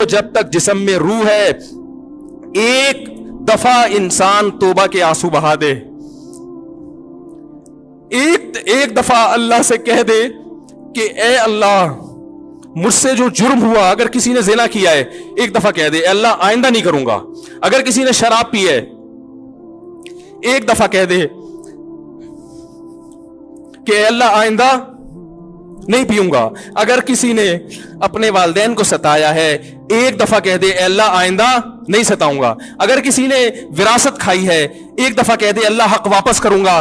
جب تک جسم میں روح ہے، ایک دفعہ انسان توبہ کے آنسو بہا دے، ایک دفعہ اللہ سے کہہ دے کہ اے اللہ مجھ سے جو جرم ہوا، اگر کسی نے زنا کیا ہے ایک دفعہ کہہ دے اے اللہ آئندہ نہیں کروں گا، اگر کسی نے شراب پی ہے ایک دفعہ کہہ دے کہ اے اللہ آئندہ نہیں پیوں گا، اگر کسی نے اپنے والدین کو ستایا ہے ایک دفعہ کہہ دے اے اللہ آئندہ نہیں ستاؤں گا، اگر کسی نے وراثت کھائی ہے ایک دفعہ کہہ دے اللہ حق واپس کروں گا،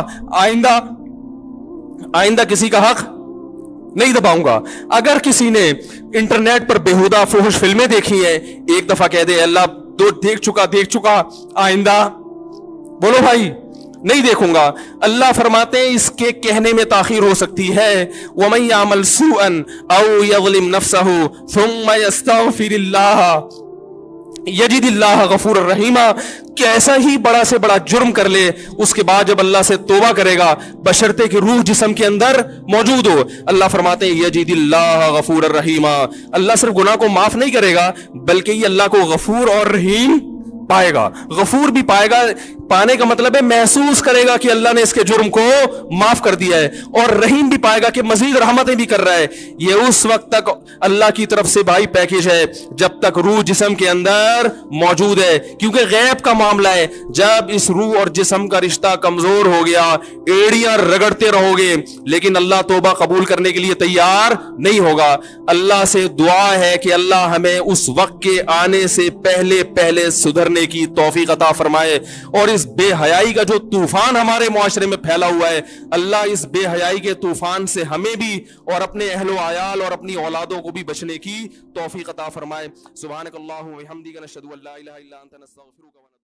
آئندہ کسی کا حق نہیں دباؤں گا، اگر کسی نے انٹرنیٹ پر بیہودہ فحش فلمیں دیکھی ہیں ایک دفعہ کہہ دے اللہ دیکھ چکا آئندہ بولو بھائی نہیں دیکھوں گا۔ اللہ فرماتے ہیں اس کے کہنے میں تاخیر ہو سکتی ہے، وَمَن يَعْمَلْ سُوءًا أَوْ يَظْلِمْ نَفْسَهُ ثُمَّ يَسْتَغْفِرِ اللَّهَ یجد اللہ غفور الرحیمہ، کیسا ہی بڑا سے بڑا جرم کر لے اس کے بعد جب اللہ سے توبہ کرے گا بشرطے کہ روح جسم کے اندر موجود ہو، اللہ فرماتے ہیں یجد اللہ غفور الرحیمہ، اللہ صرف گناہ کو معاف نہیں کرے گا بلکہ یہ اللہ کو غفور اور رحیم پائے گا۔ غفور بھی پائے گا، پانے کا مطلب ہے محسوس کرے گا کہ اللہ نے اس کے جرم کو معاف کر دیا ہے، اور رحیم بھی پائے گا کہ مزید رحمتیں بھی کر رہا ہے۔ یہ اس وقت تک اللہ کی طرف سے بھائی پیکیج ہے جب تک روح جسم کے اندر موجود ہے، کیونکہ غیب کا معاملہ ہے۔ جب اس روح اور جسم کا رشتہ کمزور ہو گیا ایڑیاں رگڑتے رہو گے لیکن اللہ توبہ قبول کرنے کے لیے تیار نہیں ہوگا۔ اللہ سے دعا ہے کہ اللہ ہمیں اس وقت کے آنے سے پہلے سدھرنے کی توفیق عطا فرمائے، اور اس بے حیائی کا جو طوفان ہمارے معاشرے میں پھیلا ہوا ہے اللہ اس بے حیائی کے طوفان سے ہمیں بھی اور اپنے اہل و عیال اور اپنی اولادوں کو بھی بچنے کی توفیق عطا فرمائے۔ سبحانک اللہم و بحمدک، نشہد ان لا الہ الا انت، نستغفرک۔